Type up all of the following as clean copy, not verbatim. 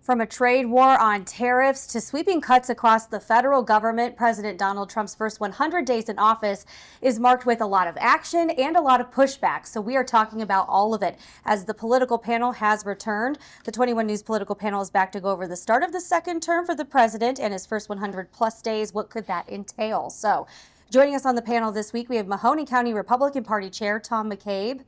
From a trade war on tariffs to sweeping cuts across the federal government, President Donald Trump's first 100 days in office is marked with a lot of action and a lot of pushback. So we are talking about all of it as the political panel has returned. The 21 News political panel is back to go over the start of the second term for the president and his first 100 plus days. What could that entail? So joining us on the panel this week, we have Mahoning County Republican Party Chair Tom McCabe,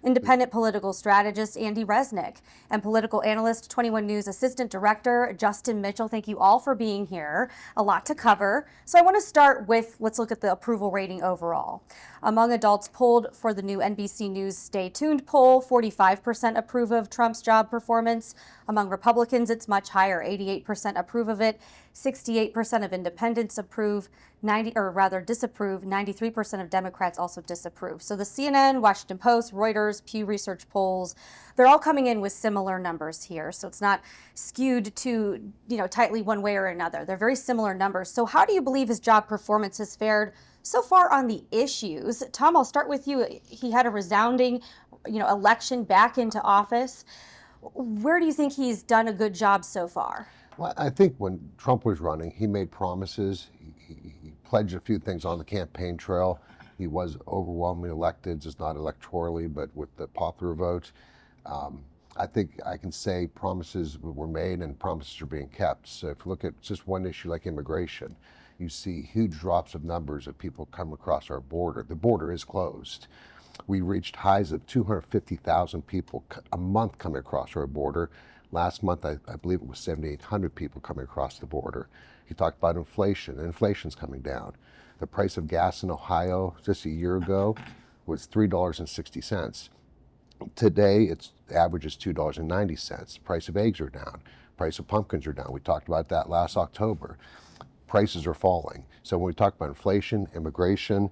independent political strategist Andy Resnik, and political analyst 21 News Assistant Director Justin Mitchell. Thank you all for being here. A lot to cover. So I want to start with, let's look at the approval rating overall. Among adults polled for the new NBC News Stay Tuned poll, 45% approve of Trump's job performance. Among Republicans, it's much higher, 88% approve of it. 68% of independents approve, disapprove. 93% of Democrats also disapprove. So the CNN, Washington Post, Reuters, Pew Research polls, they're all coming in with similar numbers here. So it's not skewed to, tightly one way or another. They're very similar numbers. So how do you believe his job performance has fared so far on the issues? Tom, I'll start with you. He had a resounding, election back into office. Where do you think he's done a good job so far? Well, I think when Trump was running, he made promises. He pledged a few things on the campaign trail. He was overwhelmingly elected, just not electorally, but with the popular vote. I think I can say promises were made and promises are being kept. So if you look at just one issue like immigration, you see huge drops of numbers of people come across our border. The border is closed. We reached highs of 250,000 people a month coming across our border. Last month, I believe it was 7,800 people coming across the border. He talked about inflation. Inflation's coming down. The price of gas in Ohio just a year ago was $3.60. Today, its average is $2.90. Price of eggs are down. Price of pumpkins are down. We talked about that last October. Prices are falling. So when we talk about inflation, immigration,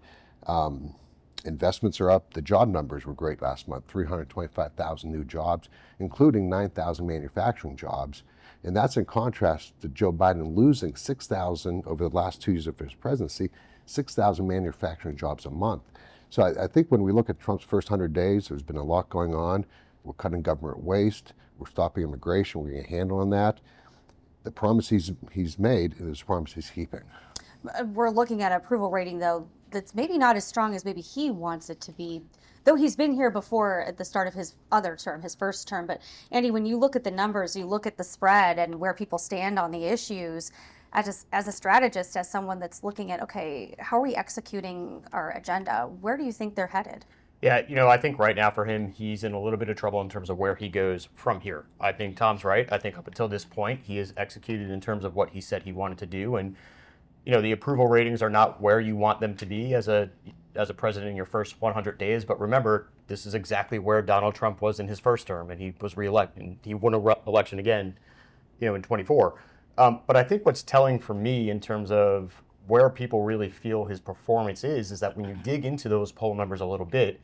investments are up. The job numbers were great last month, 325,000 new jobs, including 9,000 manufacturing jobs. And that's in contrast to Joe Biden losing 6,000 over the last 2 years of his presidency, 6,000 manufacturing jobs a month. So I think when we look at Trump's first 100 days, there's been a lot going on. We're cutting government waste. We're stopping immigration. We're getting a handle on that. The promise he's made is the promise he's keeping. We're looking at approval rating, though, that's maybe not as strong as maybe he wants it to be, though he's been here before at the start of his other term, his first term. But Andy, when you look at the numbers, you look at the spread and where people stand on the issues, as a strategist, as someone that's looking at, okay, how are we executing our agenda? Where do you think they're headed? Yeah, I think right now for him, he's in a little bit of trouble in terms of where he goes from here. I think Tom's right. I think up until this point, he has executed in terms of what he said he wanted to do. And the approval ratings are not where you want them to be as a president in your first 100 days. But remember, this is exactly where Donald Trump was in his first term, and he was reelected. And he won an election again, in 24. But I think what's telling for me in terms of where people really feel his performance is that when you dig into those poll numbers a little bit,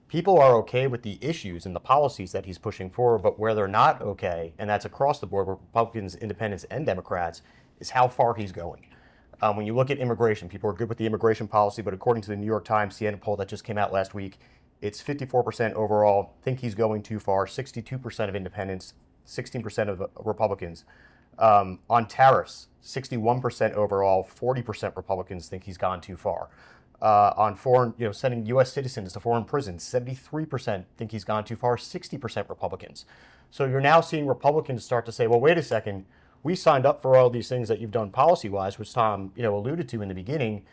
people are okay with the issues and the policies that he's pushing forward, but where they're not okay, and that's across the board, Republicans, independents, and Democrats, is how far he's going. When you look at immigration, people are good with the immigration policy, but according to the New York Times CNN poll that just came out last week, it's 54% overall think he's going too far, 62% of independents, 16% of Republicans. On tariffs, 61% overall, 40% Republicans think he's gone too far. On foreign, sending U.S. citizens to foreign prisons, 73% think he's gone too far, 60% Republicans. So you're now seeing Republicans start to say, well, wait a second, we signed up for all these things that you've done policy-wise, which Tom, alluded to in the beginning,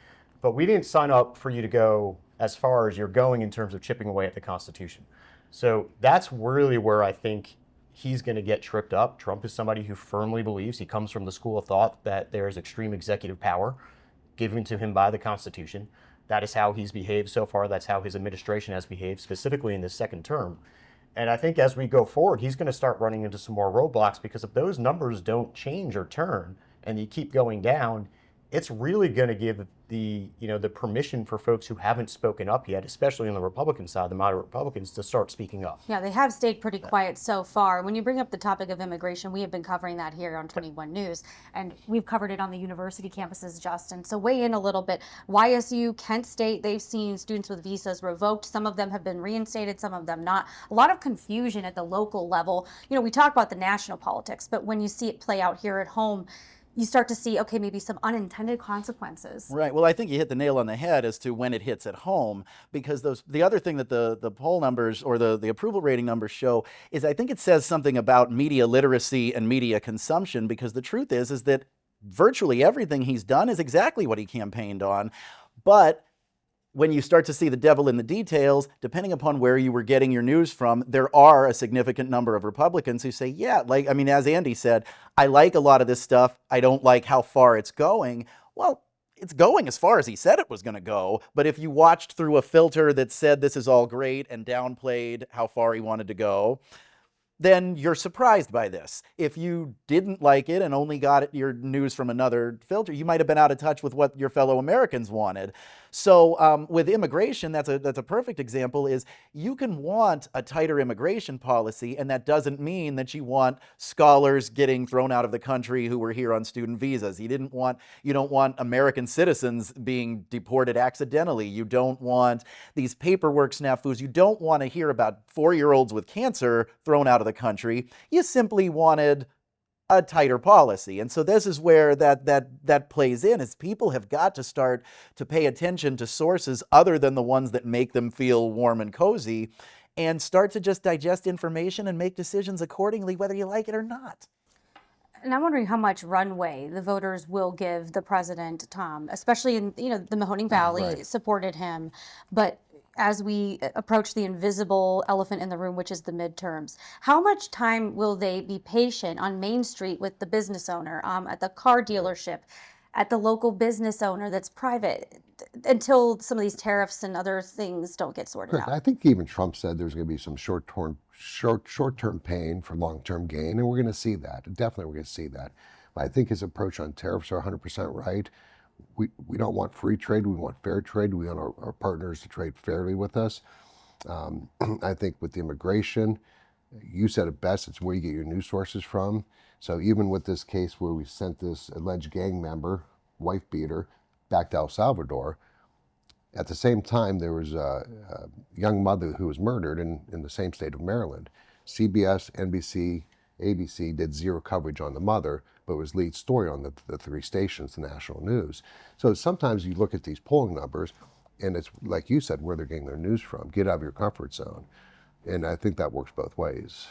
but we didn't sign up for you to go as far as you're going in terms of chipping away at the Constitution. So that's really where I think he's going to get tripped up. Trump is somebody who firmly believes, he comes from the school of thought, that there is extreme executive power given to him by the Constitution. That is how he's behaved so far. That's how his administration has behaved, specifically in this second term. And I think as we go forward, he's going to start running into some more roadblocks, because if those numbers don't change or turn and you keep going down, it's really going to give the the permission for folks who haven't spoken up yet, especially on the Republican side, the moderate Republicans, to start speaking up. Yeah, they have stayed pretty quiet so far. When you bring up the topic of immigration, we have been covering that here on 21 News, and we've covered it on the university campuses, Justin. So weigh in a little bit. YSU, Kent State, they've seen students with visas revoked. Some of them have been reinstated, some of them not. A lot of confusion at the local level. We talk about the national politics, but when you see it play out here at home, you start to see, okay, maybe some unintended consequences. Right. Well, I think you hit the nail on the head as to when it hits at home, because the other thing that the poll numbers or the approval rating numbers show is I think it says something about media literacy and media consumption, because the truth is that virtually everything he's done is exactly what he campaigned on. But when you start to see the devil in the details, depending upon where you were getting your news from, there are a significant number of Republicans who say, yeah, as Andy said, I like a lot of this stuff. I don't like how far it's going. Well, it's going as far as he said it was going to go. But if you watched through a filter that said this is all great and downplayed how far he wanted to go, then you're surprised by this. If you didn't like it and only got your news from another filter, you might have been out of touch with what your fellow Americans wanted. So with immigration, that's a perfect example. Is you can want a tighter immigration policy, and that doesn't mean that you want scholars getting thrown out of the country who were here on student visas. You don't want American citizens being deported accidentally. You don't want these paperwork snafus. You don't want to hear about 4-year-olds with cancer thrown out of the country. You simply wanted a tighter policy. And so this is where that plays in, is people have got to start to pay attention to sources other than the ones that make them feel warm and cozy, and start to just digest information and make decisions accordingly, whether you like it or not. And I'm wondering how much runway the voters will give the president, Tom, especially in the Mahoning Valley. Right. Supported him, but as we approach the invisible elephant in the room, which is the midterms, how much time will they be patient on Main Street with the business owner, at the car dealership, at the local business owner that's private, until some of these tariffs and other things don't get sorted Correct. out? I think even Trump said there's going to be some short-term pain for long-term gain, and we're going to see that. Definitely, we're going to see that. But I think his approach on tariffs are 100% right. We don't want free trade. We want fair trade. We want our partners to trade fairly with us. I think with the immigration, you said it best. It's where you get your news sources from. So even with this case where we sent this alleged gang member, wife beater, back to El Salvador, at the same time there was a young mother who was murdered in the same state of Maryland. CBS, NBC, ABC did zero coverage on the mother, but it was lead story on the 3 stations, the national news. So sometimes you look at these polling numbers, and it's like you said, where they're getting their news from. Get out of your comfort zone. And I think that works both ways.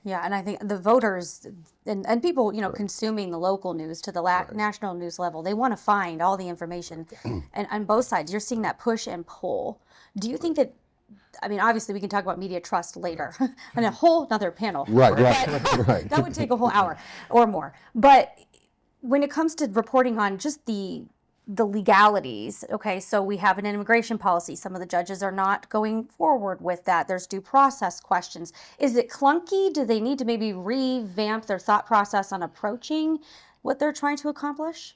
Yeah, and I think the voters and people, consuming the local news to the national news level, they want to find all the information. And on both sides, you're seeing that push and pull. Do you think that, obviously we can talk about media trust later on a whole other panel. Right. That would take a whole hour or more. But when it comes to reporting on just the legalities, okay, so we have an immigration policy. Some of the judges are not going forward with that. There's due process questions. Is it clunky? Do they need to maybe revamp their thought process on approaching what they're trying to accomplish?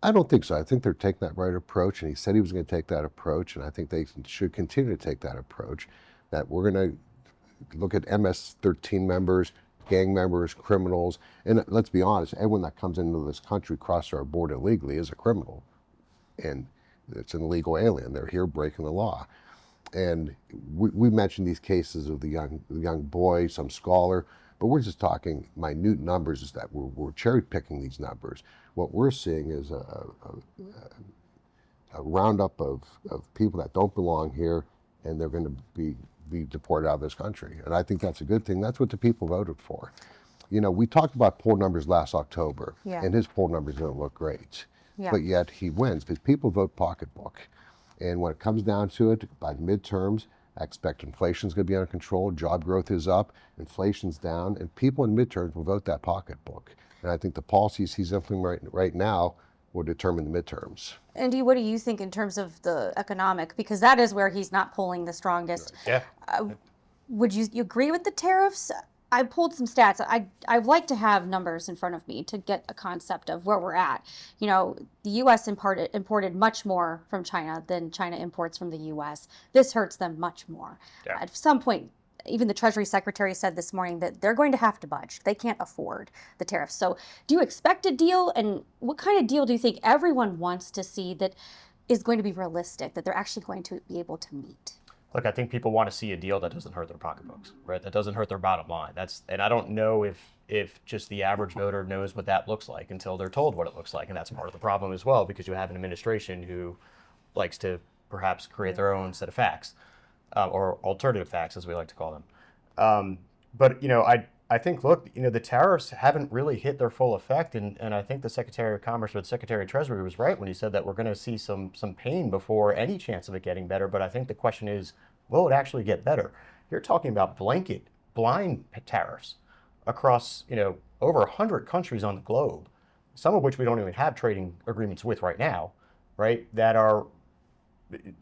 I don't think so. I think they're taking that right approach, and he said he was going to take that approach, and I think they should continue to take that approach, that we're going to look at MS-13 members, gang members, criminals, and let's be honest, everyone that comes into this country crosses our border illegally is a criminal, and it's an illegal alien. They're here breaking the law. And we mentioned these cases of the young boy, some scholar, but we're just talking minute numbers, is that we're cherry picking these numbers. What we're seeing is a roundup of people that don't belong here, and they're going to be deported out of this country. And I think that's a good thing. That's what the people voted for. We talked about poll numbers last October, and his poll numbers don't look great. Yeah. But yet he wins because people vote pocketbook. And when it comes down to it, by midterms, I expect inflation's going to be under control, job growth is up, inflation's down, and people in midterms will vote that pocketbook. And I think the policies he's implementing right now will determine the midterms. Andy, what do you think in terms of the economic? Because that is where he's not polling the strongest. Yeah. Would you agree with the tariffs? I pulled some stats. I'd like to have numbers in front of me to get a concept of where we're at. You know, the U.S. imported much more from China than China imports from the U.S. This hurts them much more. Yeah. At some point, even the Treasury Secretary said this morning that they're going to have to budge. They can't afford the tariffs. So do you expect a deal? And what kind of deal do you think everyone wants to see that is going to be realistic, that they're actually going to be able to meet? Look, I think people want to see a deal that doesn't hurt their pocketbooks, right? That doesn't hurt their bottom line. And I don't know if just the average voter knows what that looks like until they're told what it looks like. And that's part of the problem as well, because you have an administration who likes to perhaps create their own set of facts, or alternative facts, as we like to call them. But, you know, I think, look, you know, the tariffs haven't really hit their full effect. And I think the Secretary of Commerce or the Secretary of Treasury was right when he said that we're going to see some pain before any chance of it getting better. But I think the question is, will it actually get better? You're talking about blanket, blind tariffs across, you know, over 100 countries on the globe, some of which we don't even have trading agreements with right now, right? That are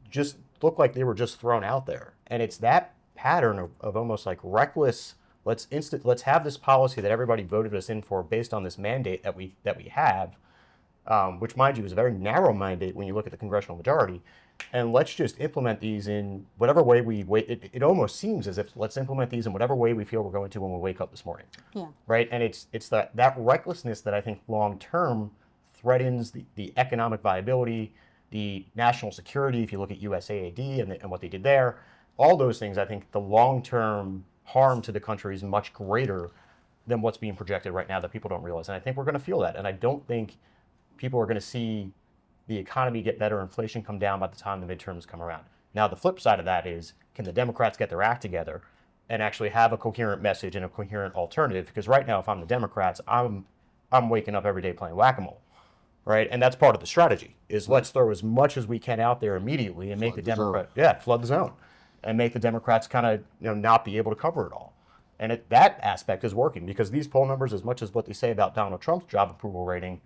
just look like they were just thrown out there. And it's that pattern of almost like reckless, let's have this policy that everybody voted us in for based on this mandate that we have, which, mind you, is a very narrow mandate when you look at the congressional majority. And let's just implement these in whatever way it almost seems as if let's implement these in whatever way we feel we're going to when we wake up this morning. Yeah. Right. And it's that recklessness that I think long term threatens the economic viability, the national security. If you look at USAID and what they did there, all those things, I think the long term harm to the country is much greater than what's being projected right now that people don't realize. And I think we're going to feel that. And I don't think people are going to see the economy get better, inflation come down by the time the midterms come around. Now, the flip side of that is, can the Democrats get their act together and actually have a coherent message and a coherent alternative? Because right now, if I'm the Democrats, I'm waking up every day playing whack-a-mole, right? And that's part of the strategy, is let's throw as much as we can out there immediately and make the Democrats, flood the zone, and make the Democrats kind of, you know, not be able to cover it all. And that aspect is working, because these poll numbers, as much as what they say about Donald Trump's job approval rating,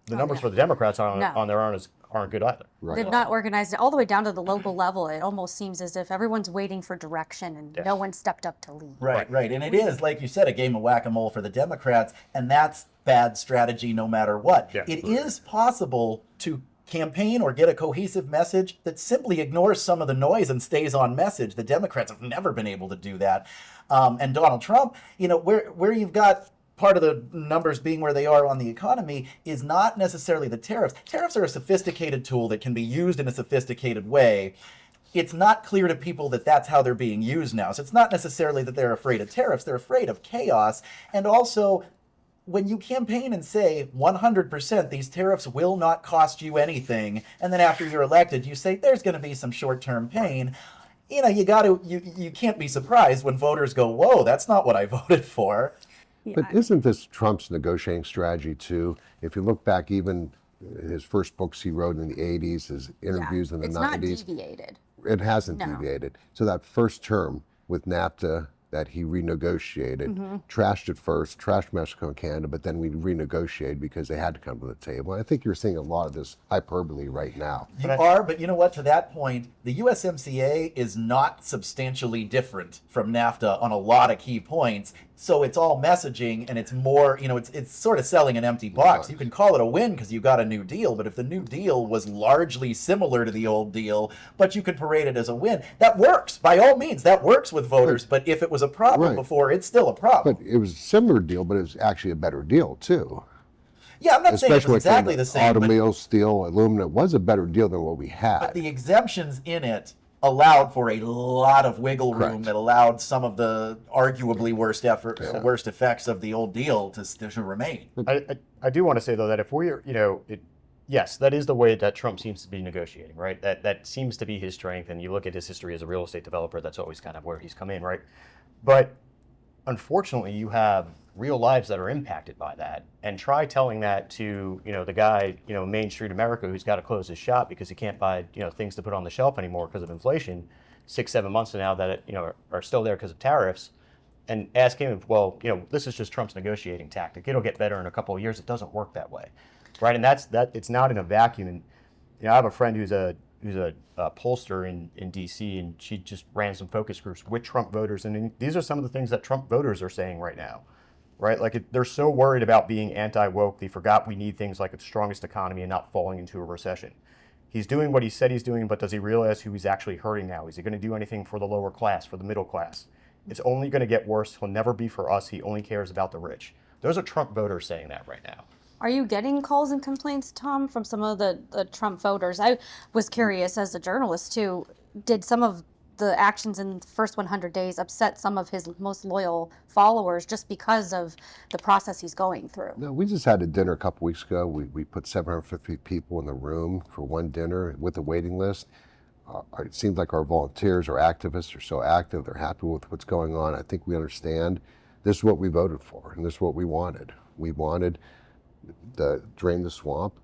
the numbers for the Democrats on their own aren't good either. Right. They've not organized it all the way down to the local level. It almost seems as if everyone's waiting for direction and no one stepped up to lead. Right. And it is, like you said, a game of whack-a-mole for the Democrats, and that's bad strategy no matter what. Yeah. It is possible to campaign or get a cohesive message that simply ignores some of the noise and stays on message. The Democrats have never been able to do that. And Donald Trump, you know, where you've got part of the numbers being where they are on the economy is not necessarily the tariffs. Tariffs are a sophisticated tool that can be used in a sophisticated way. It's not clear to people that that's how they're being used now. So it's not necessarily that they're afraid of tariffs. They're afraid of chaos. And also, when you campaign and say 100% these tariffs will not cost you anything, and then after you're elected, you say there's going to be some short-term pain, you know, you can't be surprised when voters go, whoa, that's not what I voted for. But isn't this Trump's negotiating strategy too? If you look back, even his first books he wrote in the 80s, his interviews in the 90s. It's not deviated. It hasn't No. deviated. So that first term with NAFTA that he renegotiated, trashed it first, trashed Mexico and Canada, but then we renegotiated because they had to come to the table. And I think you're seeing a lot of this hyperbole right now. You are, but you know what? To that point, the USMCA is not substantially different from NAFTA on a lot of key points. So it's all messaging, and it's more, you know, it's sort of selling an empty box. You can call it a win because you got a new deal, but if the new deal was largely similar to the old deal, but you could parade it as a win, that works. By all means, that works with voters. But if it was a problem before, it's still a problem. But it was a similar deal, but it was actually a better deal too. Yeah, I'm not saying it's Especially exactly the same. But automobile, steel, aluminum, it was a better deal than what we had. But the exemptions in it allowed for a lot of wiggle room. Correct. That allowed some of the arguably worst effects of the old deal to remain. I do want to say, though, that if we're, you know, yes, that is the way that Trump seems to be negotiating, right? That seems to be his strength. And you look at his history as a real estate developer, that's always kind of where he's come in, right? But unfortunately, you have real lives that are impacted by that. And try telling that to, you know, the guy, you know, Main Street America, who's got to close his shop because he can't buy, you know, things to put on the shelf anymore because of inflation, 6-7 months now that, you know, are still there because of tariffs. And ask him, well, you know, this is just Trump's negotiating tactic. It'll get better in a couple of years. It doesn't work that way, right? And that it's not in a vacuum. And you know, I have a friend who's a who's a pollster in D.C., and she just ran some focus groups with Trump voters, and these are some of the things that Trump voters are saying right now, right? Like they're so worried about being anti-woke, they forgot we need things like the strongest economy and not falling into a recession. He's doing what he said he's doing, but does he realize who he's actually hurting now? Is he going to do anything for the lower class, for the middle class? It's only going to get worse. He'll never be for us. He only cares about the rich. Those are Trump voters saying that right now. Are you getting calls and complaints, Tom, from some of the Trump voters? I was curious as a journalist too. Did some of the actions in the first 100 days upset some of his most loyal followers just because of the process he's going through? No, we just had a dinner a couple weeks ago. We put 750 people in the room for one dinner with a waiting list. It seems like our volunteers, our activists are so active. They're happy with what's going on. I think we understand this is what we voted for, and this is what we wanted. We wanted to drain the swamp.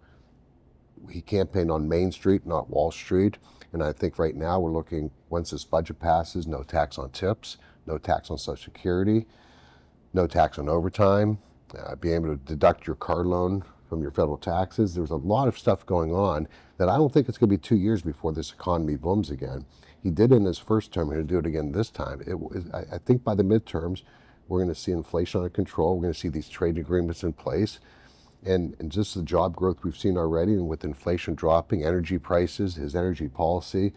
He campaigned on Main Street, not Wall Street. And I think right now we're looking, once this budget passes, no tax on tips, no tax on Social Security, no tax on overtime, being able to deduct your car loan from your federal taxes. There's a lot of stuff going on that I don't think it's going to be 2 years before this economy booms again. He did it in his first term, he'll do it again this time. I think by the midterms, we're going to see inflation under control. We're going to see these trade agreements in place. And just the job growth we've seen already, and with inflation dropping, energy prices, his energy policy,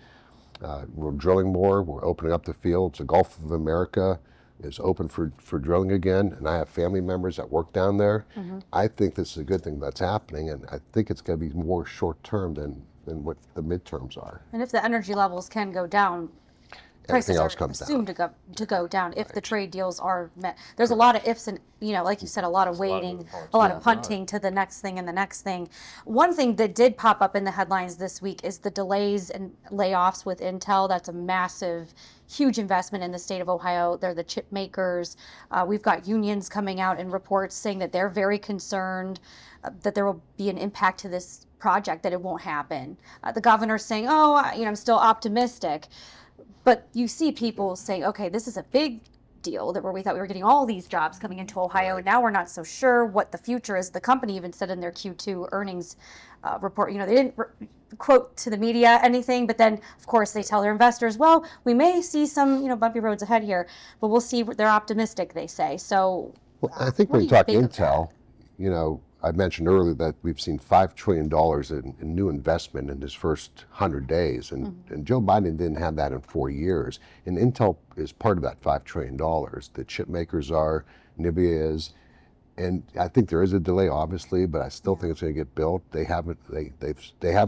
we're drilling more, we're opening up the fields. The Gulf of America is open for drilling again, and I have family members that work down there. Mm-hmm. I think this is a good thing that's happening, and I think it's going to be more short-term than what the midterms are. And if the energy levels can go down, prices are assumed to go down if the trade deals are met. There's a lot of ifs and, like you said, a lot of waiting, a lot of punting to the next thing and the next thing. One thing that did pop up in the headlines this week is the delays and layoffs with Intel. That's a massive, huge investment in the state of Ohio. They're the chip makers. We've got unions coming out in reports saying that they're very concerned that there will be an impact to this project, that it won't happen. The governor's saying, I'm still optimistic. But you see people saying, okay, this is a big deal that we thought we were getting all these jobs coming into Ohio. Right. Now we're not so sure what the future is. The company even said in their Q2 earnings report, they didn't quote to the media anything, but then of course they tell their investors, well, we may see some, bumpy roads ahead here, but we'll see. They're optimistic, they say. So I think when you talk Intel, I mentioned earlier that we've seen $5 trillion in new investment in his first 100 days, and Joe Biden didn't have that in 4 years. And Intel is part of that $5 trillion. The chip makers are, NVIDIA is, and I think there is a delay, obviously, but I still think it's going to get built. They haven't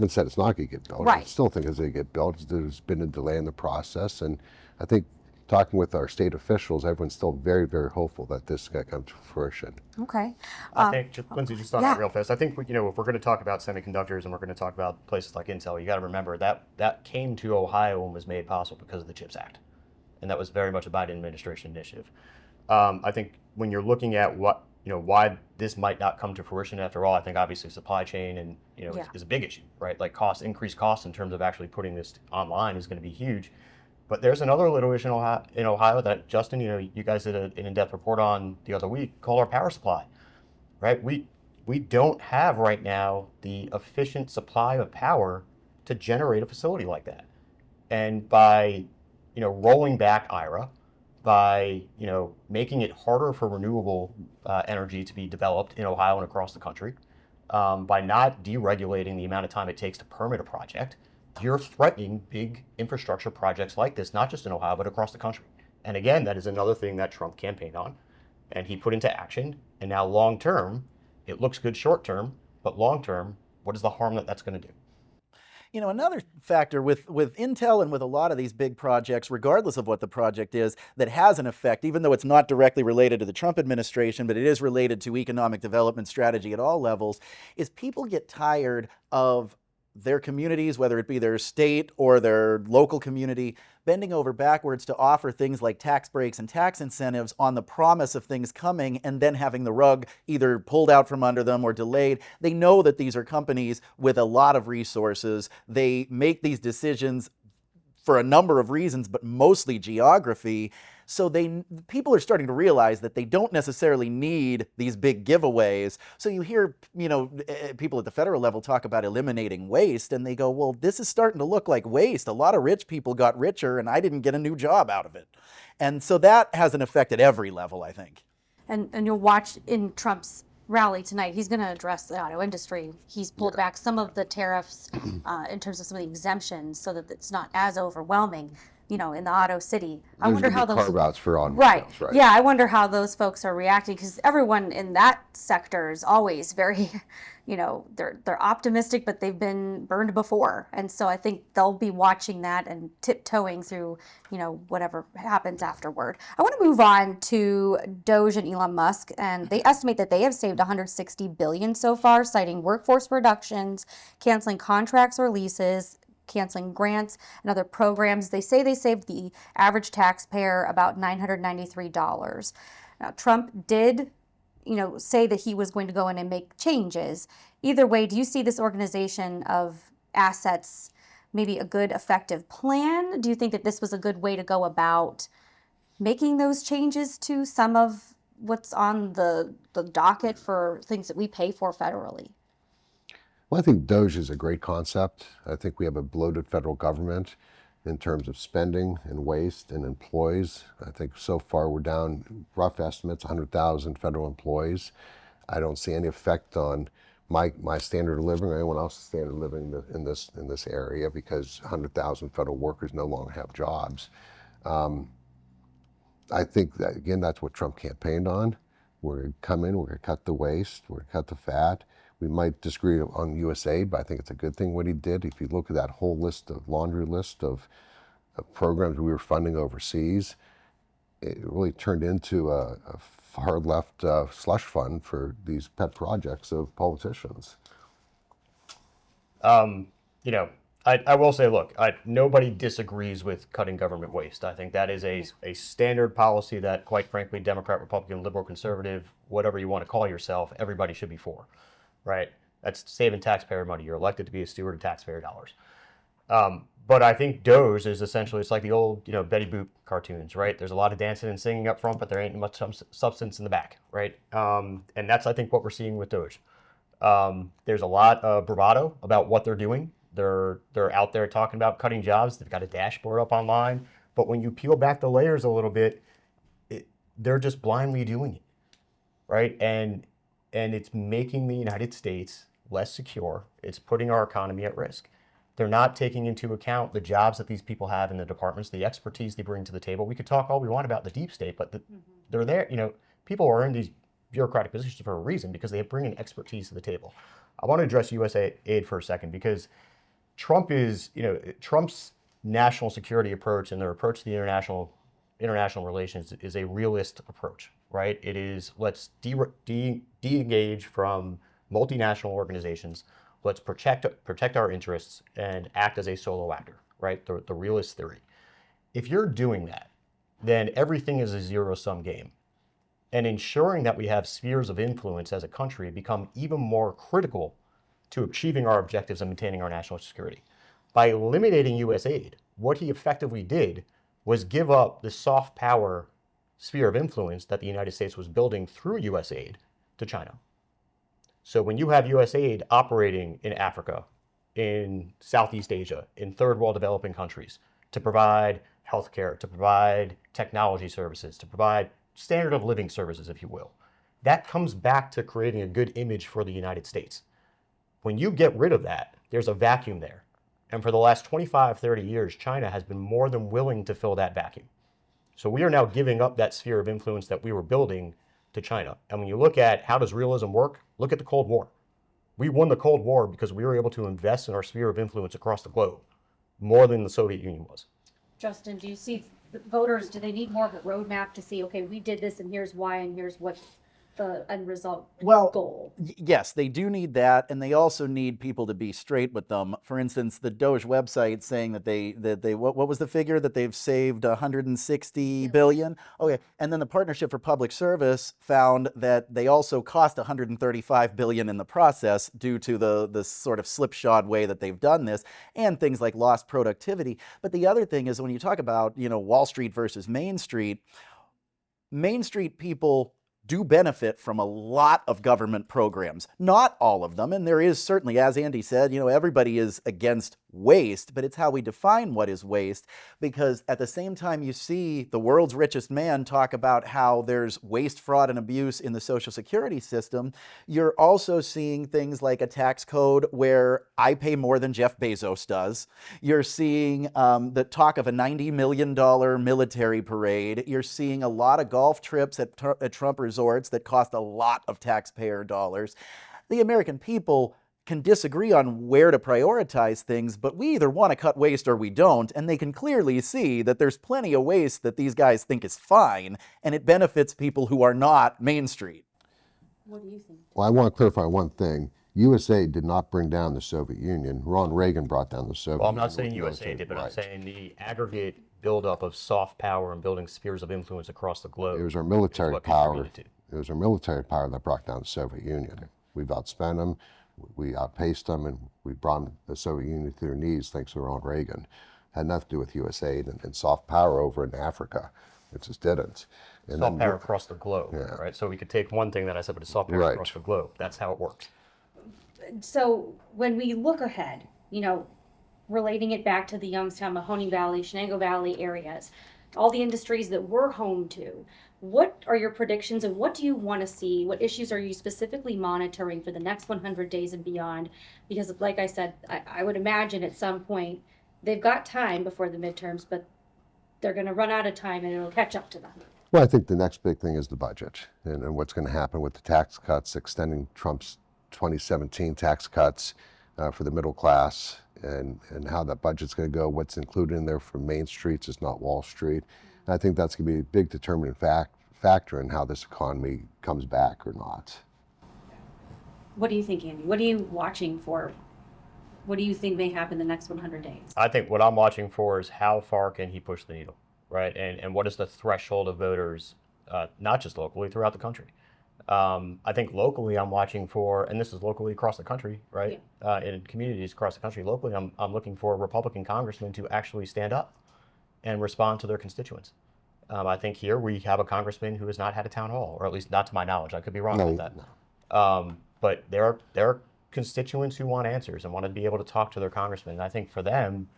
said it's not going to get built. Right. I still think it's going to get built. There's been a delay in the process, and I think talking with our state officials, everyone's still very, very hopeful that this is going to come to fruition. Okay. I think, Lindsay, just on that real fast, I think, if we're going to talk about semiconductors and we're going to talk about places like Intel, you got to remember that came to Ohio and was made possible because of the CHIPS Act. And that was very much a Biden administration initiative. I think when you're looking at why this might not come to fruition after all, I think obviously supply chain and, is a big issue, right? Like increased costs in terms of actually putting this online is going to be huge. But there's another little issue in Ohio that, Justin, you guys did an in-depth report on the other week called our power supply, right? We don't have right now the efficient supply of power to generate a facility like that. And by, rolling back IRA, by, making it harder for renewable energy to be developed in Ohio and across the country, by not deregulating the amount of time it takes to permit a project, you're threatening big infrastructure projects like this, not just in Ohio, but across the country. And again, that is another thing that Trump campaigned on and he put into action. And now long term, it looks good short term, but long term, what is the harm that that's going to do? Another factor with Intel and with a lot of these big projects, regardless of what the project is, that has an effect, even though it's not directly related to the Trump administration, but it is related to economic development strategy at all levels, is people get tired of their communities, whether it be their state or their local community, bending over backwards to offer things like tax breaks and tax incentives on the promise of things coming and then having the rug either pulled out from under them or delayed. They know that these are companies with a lot of resources. They make these decisions for a number of reasons, but mostly geography. So people are starting to realize that they don't necessarily need these big giveaways. So you hear, people at the federal level talk about eliminating waste, and they go, well, this is starting to look like waste. A lot of rich people got richer, and I didn't get a new job out of it. And so that has an effect at every level, I think. And you'll watch in Trump's rally tonight, he's going to address the auto industry. He's pulled back some of the tariffs in terms of some of the exemptions so that it's not as overwhelming, in the auto city. I There's wonder gonna how be those carve-outs for automobiles, right? Yeah, I wonder how those folks are reacting, because everyone in that sector is always very, they're optimistic, but they've been burned before, and so I think they'll be watching that and tiptoeing through, whatever happens afterward. I want to move on to Doge and Elon Musk, and they estimate that they have saved 160 billion so far, citing workforce reductions, canceling contracts or leases, canceling grants and other programs. They say they saved the average taxpayer about $993. Now, Trump did, say that he was going to go in and make changes. Either way, do you see this organization of assets maybe a good, effective plan? Do you think that this was a good way to go about making those changes to some of what's on the docket for things that we pay for federally? Well, I think Doge is a great concept. I think we have a bloated federal government in terms of spending and waste and employees. I think so far we're down, rough estimates, 100,000 federal employees. I don't see any effect on my standard of living or anyone else's standard of living in this area, because 100,000 federal workers no longer have jobs. I think that, again, that's what Trump campaigned on. We're going to come in, we're going to cut the waste, we're going to cut the fat. We might disagree on USAID, but I think it's a good thing what he did. If you look at that whole laundry list of programs we were funding overseas, it really turned into a far left slush fund for these pet projects of politicians. I will say, look, nobody disagrees with cutting government waste. I think that is a standard policy that, quite frankly, Democrat, Republican, liberal, conservative, whatever you want to call yourself, everybody should be for, right? That's saving taxpayer money. You're elected to be a steward of taxpayer dollars. But I think Doge is essentially, it's like the old, Betty Boop cartoons, right? There's a lot of dancing and singing up front, but there ain't much substance in the back, right? And that's, I think, what we're seeing with Doge. There's a lot of bravado about what they're doing. They're out there talking about cutting jobs. They've got a dashboard up online. But when you peel back the layers a little bit, they're just blindly doing it, right? And it's making the United States less secure. It's putting our economy at risk. They're not taking into account the jobs that these people have in the departments, the expertise they bring to the table. We could talk all we want about the deep state, but they're there. People are in these bureaucratic positions for a reason, because they bring in expertise to the table. I want to address USAID for a second, because Trump's national security approach and their approach to the international relations is a realist approach, right? It is, let's de-engage from multinational organizations. Let's protect our interests and act as a solo actor, right? The realist theory. If you're doing that, then everything is a zero-sum game. And ensuring that we have spheres of influence as a country become even more critical to achieving our objectives and maintaining our national security. By eliminating USAID, what he effectively did was give up the soft power sphere of influence that the United States was building through USAID to China. So when you have USAID operating in Africa, in Southeast Asia, in third world developing countries, to provide healthcare, to provide technology services, to provide standard of living services, if you will, that comes back to creating a good image for the United States. When you get rid of that, there's a vacuum there. And for the last 25, 30 years, China has been more than willing to fill that vacuum. So we are now giving up that sphere of influence that we were building to China. And when you look at how does realism work, look at the Cold War. We won the Cold War because we were able to invest in our sphere of influence across the globe more than the Soviet Union was. Justin, do you see the voters, do they need more of a roadmap to see, okay, we did this and here's why and here's what the end result Well, goal. Yes, they do need that, and they also need people to be straight with them. For instance, the Doge website saying that they what was the figure that they've saved 160 billion? Okay, and then the Partnership for Public Service found that they also cost 135 billion in the process due to the sort of slipshod way that they've done this, and things like lost productivity. But the other thing is when you talk about Wall Street versus Main Street people do benefit from a lot of government programs. Not all of them, and there is certainly, as Andy said, everybody is against waste, but it's how we define what is waste, because at the same time you see the world's richest man talk about how there's waste, fraud, and abuse in the Social Security system, you're also seeing things like a tax code where I pay more than Jeff Bezos does. You're seeing the talk of a $90 million military parade. You're seeing a lot of golf trips at Trump resorts that cost a lot of taxpayer dollars. The American people can disagree on where to prioritize things, but we either want to cut waste or we don't, and they can clearly see that there's plenty of waste that these guys think is fine, and it benefits people who are not Main Street. What do you think? Well, I want to clarify one thing. USA did not bring down the Soviet Union. Ronald Reagan brought down the Soviet Union. Well, I'm not saying with USA military- did, but I'm right. saying the aggregate buildup of soft power and building spheres of influence across the globe. It was our is military what power. contributed to. It was our military power that brought down the Soviet Union. We've outspent them, we outpaced them, and we brought the Soviet Union to their knees thanks to Ronald Reagan. Had nothing to do with USA and soft power over in Africa. It just didn't. And Soft then- power across the globe, Yeah. right? So we could take one thing that I said, but it's soft power Right. across the globe. That's how it works. So when we look ahead, relating it back to the Youngstown, Mahoning Valley, Shenango Valley areas, all the industries that we're home to, what are your predictions and what do you want to see? What issues are you specifically monitoring for the next 100 days and beyond? Because like I said, I would imagine at some point they've got time before the midterms, but they're going to run out of time and it'll catch up to them. Well, I think the next big thing is the budget and what's going to happen with the tax cuts, extending Trump's 2017 tax cuts for the middle class, and how that budget's going to go, what's included in there for Main Streets is not Wall Street. And I think that's going to be a big determining factor in how this economy comes back or not. What do you think, Andy? What are you watching for? What do you think may happen the next 100 days? I think what I'm watching for is how far can he push the needle, right? And what is the threshold of voters, not just locally, throughout the country. I think locally I'm watching for, and this is locally across the country, right? In communities across the country, locally I'm looking for Republican congressmen to actually stand up and respond to their constituents. I think here we have a congressman who has not had a town hall, or at least not to my knowledge. I could be wrong about that. But there are constituents who want answers and want to be able to talk to their congressman. And I think for them,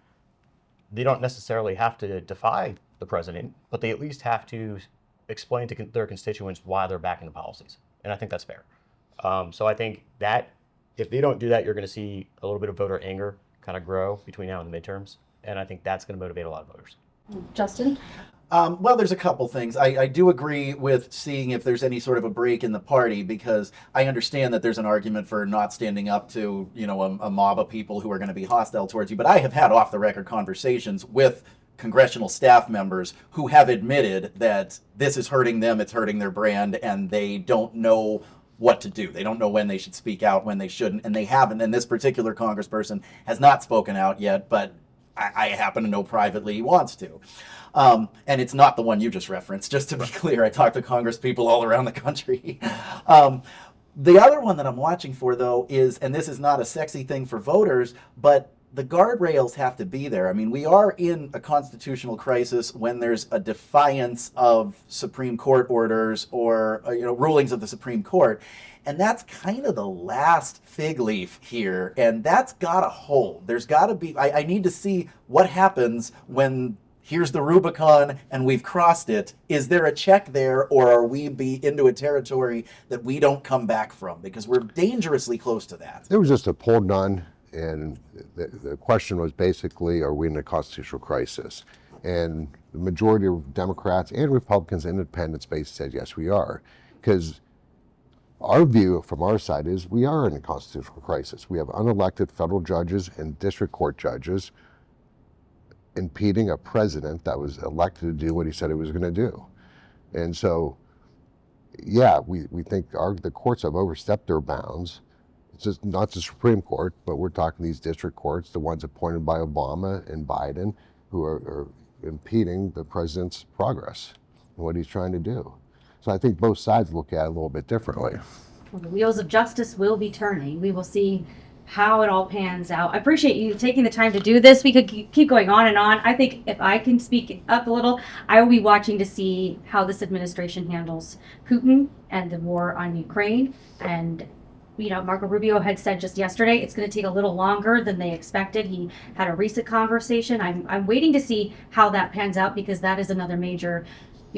they don't necessarily have to defy the president, but they at least have to explain to their constituents why they're backing the policies. And I think that's fair. So I think that if they don't do that, you're going to see a little bit of voter anger kind of grow between now and the midterms. And I think that's going to motivate a lot of voters. Justin? Well, there's a couple things. I do agree with seeing if there's any sort of a break in the party, because I understand that there's an argument for not standing up to, a mob of people who are going to be hostile towards you. But I have had off-the-record conversations with congressional staff members who have admitted that this is hurting them, it's hurting their brand, and they don't know what to do. They don't know when they should speak out, when they shouldn't, and they haven't. And this particular congressperson has not spoken out yet, but I happen to know privately he wants to. And it's not the one you just referenced, just to be clear. I talk to Congress people all around the country. The other one that I'm watching for, though, is, and this is not a sexy thing for voters, but the guardrails have to be there. I mean, we are in a constitutional crisis when there's a defiance of Supreme Court orders or rulings of the Supreme Court. And that's kind of the last fig leaf here. And that's got to hold. There's got to be, I need to see what happens when here's the Rubicon and we've crossed it. Is there a check there, or are we into a territory that we don't come back from? Because we're dangerously close to that. There was just a poll done, and the question was basically, are we in a constitutional crisis? And the majority of Democrats and Republicans and independents basically said, yes, we are. Because our view from our side is we are in a constitutional crisis. We have unelected federal judges and district court judges impeding a president that was elected to do what he said he was going to do. And so yeah, we think the courts have overstepped their bounds. It's just not the Supreme Court, but we're talking these district courts, the ones appointed by Obama and Biden, who are impeding the president's progress and what he's trying to do. So I think both sides look at it a little bit differently. Well, the wheels of justice will be turning. We will see how it all pans out. I appreciate you taking the time to do this. We could keep going on and on. I think if I can speak up a little, I will be watching to see how this administration handles Putin and the war on Ukraine. And Marco Rubio had said just yesterday it's going to take a little longer than they expected. He had a recent conversation. I'm waiting to see how that pans out, because that is another major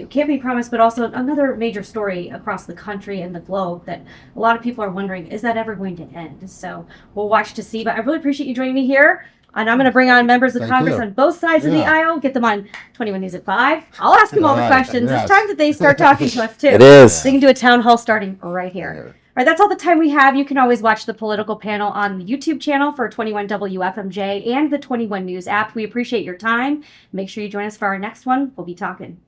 campaign promise, but also another major story across the country and the globe that a lot of people are wondering, is that ever going to end? So we'll watch to see. But I really appreciate you joining me here. And I'm going to bring on members of Thank Congress you. on both sides of the aisle, get them on 21 News at 5. I'll ask them all the All right. questions. Yes. It's time that they start talking to us, too. It is. They can do a town hall starting right here. All right, that's all the time we have. You can always watch the political panel on the YouTube channel for 21 WFMJ and the 21 News app. We appreciate your time. Make sure you join us for our next one. We'll be talking.